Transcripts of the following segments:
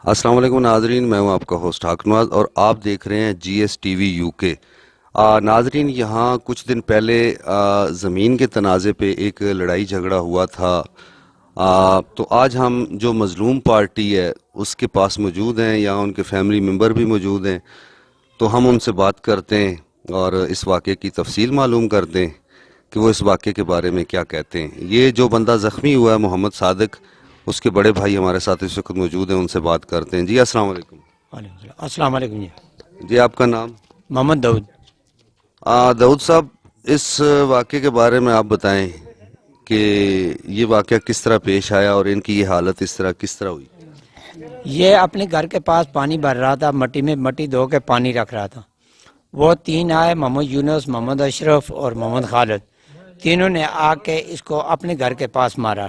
السلام علیکم ناظرین، میں ہوں آپ کا ہوسٹ حق نواز اور آپ دیکھ رہے ہیں جی ایس ٹی وی یو کے۔ ناظرین، یہاں کچھ دن پہلے زمین کے تنازع پہ ایک لڑائی جھگڑا ہوا تھا۔ تو آج ہم جو مظلوم پارٹی ہے اس کے پاس موجود ہیں، یا ان کے فیملی ممبر بھی موجود ہیں، تو ہم ان سے بات کرتے ہیں اور اس واقعے کی تفصیل معلوم کرتے ہیں کہ وہ اس واقعے کے بارے میں کیا کہتے ہیں۔ یہ جو بندہ زخمی ہوا ہے محمد صادق، اس کے بڑے بھائی ہمارے ساتھ اس وقت موجود ہیں، ان سے بات کرتے ہیں۔ جی السلام علیکم۔ وعلیکم السلام۔ السلام علیکم جی۔ جی آپ کا نام؟ محمد داؤد۔ داؤد صاحب، اس واقعے کے بارے میں آپ بتائیں کہ یہ واقعہ کس طرح پیش آیا اور ان کی یہ حالت اس طرح کس طرح ہوئی؟ یہ اپنے گھر کے پاس پانی بھر رہا تھا، مٹی میں مٹی دھو کے پانی رکھ رہا تھا۔ وہ تین آئے، محمد یونس، محمد اشرف اور محمد خالد۔ تینوں نے آ کے اس کو اپنے گھر کے پاس مارا،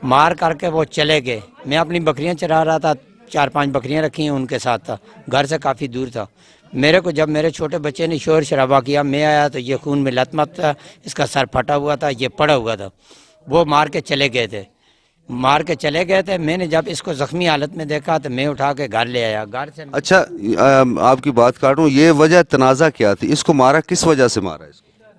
مار کر کے وہ چلے گئے۔ میں اپنی بکریاں چرا رہا تھا، 4-5 بکریاں رکھی ہیں ان کے ساتھ تھا، گھر سے کافی دور تھا۔ میرے کو جب میرے چھوٹے بچے نے شور شرابہ کیا، میں آیا تو یہ خون میں لتمت تھا، اس کا سر پھٹا ہوا تھا، یہ پڑا ہوا تھا۔ وہ مار کے چلے گئے تھے۔ میں نے جب اس کو زخمی حالت میں دیکھا تو میں اٹھا کے گھر لے آیا۔ گھر سے اچھا، آپ کی بات کاٹوں، یہ وجہ تنازع کیا تھی؟ اس کو مارا کس وجہ سے مارا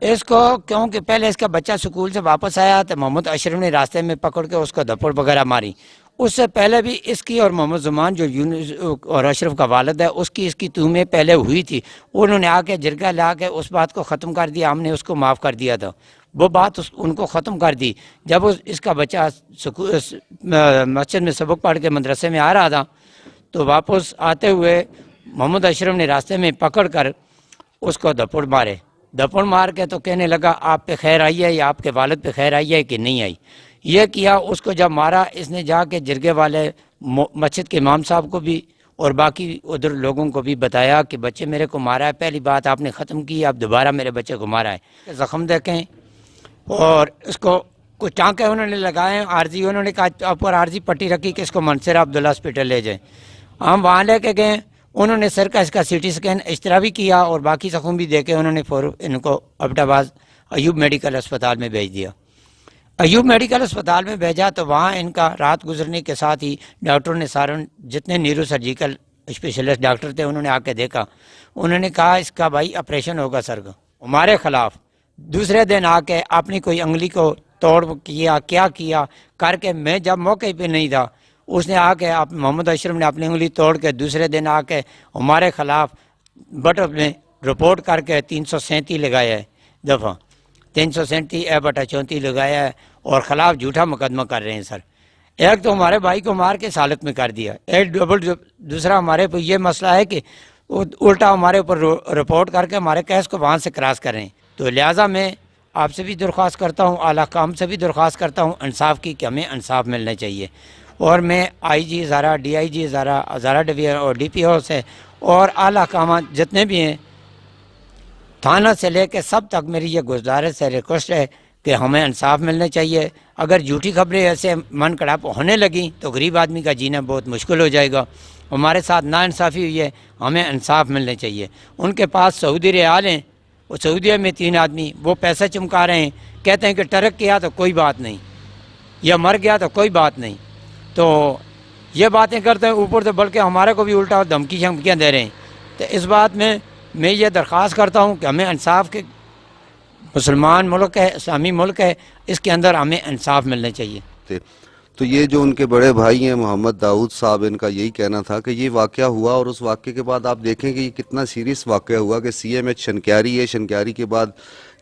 اس کو کیونکہ پہلے اس کا بچہ سکول سے واپس آیا تو محمد اشرف نے راستے میں پکڑ کے اس کو دھپڑ وغیرہ ماری۔ اس سے پہلے بھی اس کی اور محمد زمان جو یونس اور اشرف کا والد ہے، اس کی تہمیں پہلے ہوئی تھی۔ انہوں نے آ کے جرگہ لا کے اس بات کو ختم کر دیا، ہم نے اس کو معاف کر دیا تھا۔ وہ بات ان کو ختم کر دی۔ جب اس کا بچہ مسجد میں سبق پڑھ کے مدرسے میں آ رہا تھا تو واپس آتے ہوئے محمد اشرف نے راستے میں پکڑ کر اس کو دھپڑ مار کے تو کہنے لگا آپ پہ خیر آئی ہے یا آپ کے والد پہ خیر آئی ہے کہ نہیں آئی۔ یہ کیا، اس کو جب مارا، اس نے جا کے جرگے والے مسجد کے امام صاحب کو بھی اور باقی ادھر لوگوں کو بھی بتایا کہ بچے میرے کو مارا ہے، پہلی بات آپ نے ختم کی، اب دوبارہ میرے بچے کو مارا ہے۔ زخم دیکھیں اور اس کو کچھ ٹانکے انہوں نے لگائے عارضی، انہوں نے کہا اوپر عارضی پٹی رکھی کہ اس کو منصرہ عبداللہ ہاسپٹل لے جائیں۔ ہم وہاں لے کے گئے، انہوں نے سر کا اس کا سی ٹی اسکین اشترا بھی کیا اور باقی زخم بھی دے کے انہوں نے ان کو ایبٹ آباد ایوب میڈیکل اسپتال میں بھیج دیا۔ ایوب میڈیکل اسپتال میں بھیجا تو وہاں ان کا رات گزرنے کے ساتھ ہی ڈاکٹر نے سارن جتنے نیورو سرجیکل اسپیشلسٹ ڈاکٹر تھے انہوں نے آ کے دیکھا، انہوں نے کہا اس کا بھائی آپریشن ہوگا سر کا۔ ہمارے خلاف دوسرے دن آ کے اپنی کوئی انگلی کو توڑ کیا کر کے، میں جب موقع پہ نہیں تھا، اس نے آ کے محمد اشرف نے اپنی انگلی توڑ کے دوسرے دن آ کے ہمارے خلاف بٹر میں رپورٹ کر کے 337 لگایا ہے، دفعہ 337/34 لگایا ہے اور خلاف جھوٹا مقدمہ کر رہے ہیں سر۔ ایک تو ہمارے بھائی کو مار کے سالت میں کر دیا، دوسرا ہمارے پر یہ مسئلہ ہے کہ الٹا ہمارے اوپر رپورٹ کر کے ہمارے کیس کو وہاں سے کراس کر رہے ہیں۔ تو لہٰذا میں آپ سے بھی درخواست کرتا ہوں، اعلیٰ حکام سے بھی درخواست کرتا ہوں انصاف کی، کہ ہمیں انصاف ملنا چاہیے۔ اور میں I G Hazara, D I G Hazara division اور ڈی پی او سے اور اعلیٰ حکامات جتنے بھی ہیں تھانہ سے لے کے سب تک میری یہ گزارش ہے، ریکویسٹ ہے کہ ہمیں انصاف ملنا چاہیے۔ اگر جھوٹی خبریں ایسے من کڑاپ ہونے لگیں تو غریب آدمی کا جینا بہت مشکل ہو جائے گا۔ ہمارے ساتھ ناانصافی ہوئی ہے، ہمیں انصاف ملنا چاہیے۔ ان کے پاس سعودی ریال ہیں، وہ سعودیہ میں 3 آدمی وہ پیسے چمکا رہے ہیں، کہتے ہیں کہ ٹرک کیا تو کوئی بات نہیں، یا مر گیا تو کوئی بات نہیں، تو یہ باتیں کرتے ہیں اوپر سے، بلکہ ہمارے کو بھی الٹا دھمکیاں دے رہے ہیں۔ تو اس بات میں یہ درخواست کرتا ہوں کہ ہمیں انصاف کے، مسلمان ملک ہے، اسلامی ملک ہے، اس کے اندر ہمیں انصاف ملنا چاہیے۔ تو یہ جو ان کے بڑے بھائی ہیں محمد داؤد صاحب، ان کا یہی کہنا تھا کہ یہ واقعہ ہوا، اور اس واقعے کے بعد آپ دیکھیں کہ یہ کتنا سیریس واقعہ ہوا کہ سی ایم ایچ شنکیاری ہے، شنکیاری کے بعد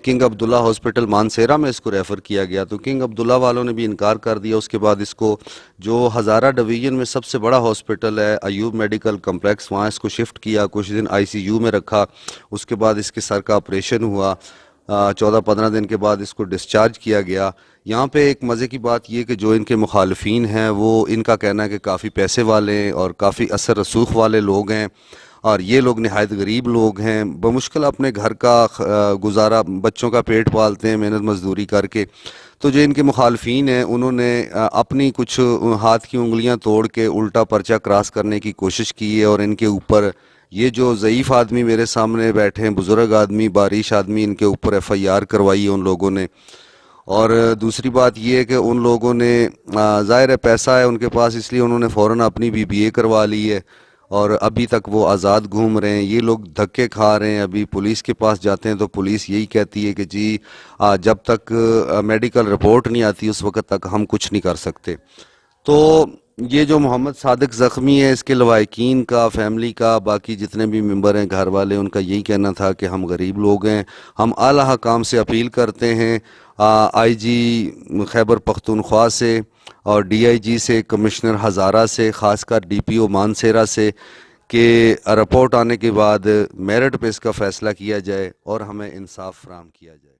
کنگ عبداللہ ہاسپٹل مانسیرہ میں اس کو ریفر کیا گیا، تو کنگ عبداللہ والوں نے بھی انکار کر دیا۔ اس کے بعد اس کو جو ہزارہ ڈویژن میں سب سے بڑا ہاسپٹل ہے ایوب میڈیکل کمپلیکس، وہاں اس کو شفٹ کیا، کچھ دن آئی سی یو میں رکھا، اس کے بعد اس کے سر کا آپریشن ہوا، 14-15 دن کے بعد اس کو ڈسچارج کیا گیا۔ یہاں پہ ایک مزے کی بات یہ کہ جو ان کے مخالفین ہیں وہ ان کا کہنا ہے کہ کافی پیسے والے اور کافی اثر رسوخ والے لوگ ہیں، اور یہ لوگ نہایت غریب لوگ ہیں، بمشکل اپنے گھر کا گزارا، بچوں کا پیٹ پالتے ہیں محنت مزدوری کر کے۔ تو جو ان کے مخالفین ہیں انہوں نے اپنی کچھ ہاتھ کی انگلیاں توڑ کے الٹا پرچہ کراس کرنے کی کوشش کی ہے، اور ان کے اوپر یہ جو ضعیف آدمی میرے سامنے بیٹھے ہیں، بزرگ آدمی، بارش آدمی، ان کے اوپر ایف آئی آر کروائی ہے ان لوگوں نے۔ اور دوسری بات یہ ہے کہ ان لوگوں نے ظاہر ہے پیسہ ہے ان کے پاس، اس لیے انہوں نے فوراً اپنی بی بی اے کروا لی ہے اور ابھی تک وہ آزاد گھوم رہے ہیں. یہ لوگ دھکے کھا رہے ہیں. ابھی پولیس کے پاس جاتے ہیں تو پولیس یہی کہتی ہے کہ جی جب تک میڈیکل رپورٹ نہیں آتی اس وقت تک ہم کچھ نہیں کر سکتے. تو یہ جو محمد صادق زخمی ہے، اس کے لواحقین کا، فیملی کا، باقی جتنے بھی ممبر ہیں گھر والے، ان کا یہی کہنا تھا کہ ہم غریب لوگ ہیں. ہم اعلیٰ حکام سے اپیل کرتے ہیں، آئی جی خیبر پختونخوا سے اور ڈی آئی جی سے، کمشنر ہزارہ سے، خاص کر ڈی پی او مانسیرا سے، کہ رپورٹ آنے کے بعد میرٹ پہ اس کا فیصلہ کیا جائے اور ہمیں انصاف فراہم کیا جائے.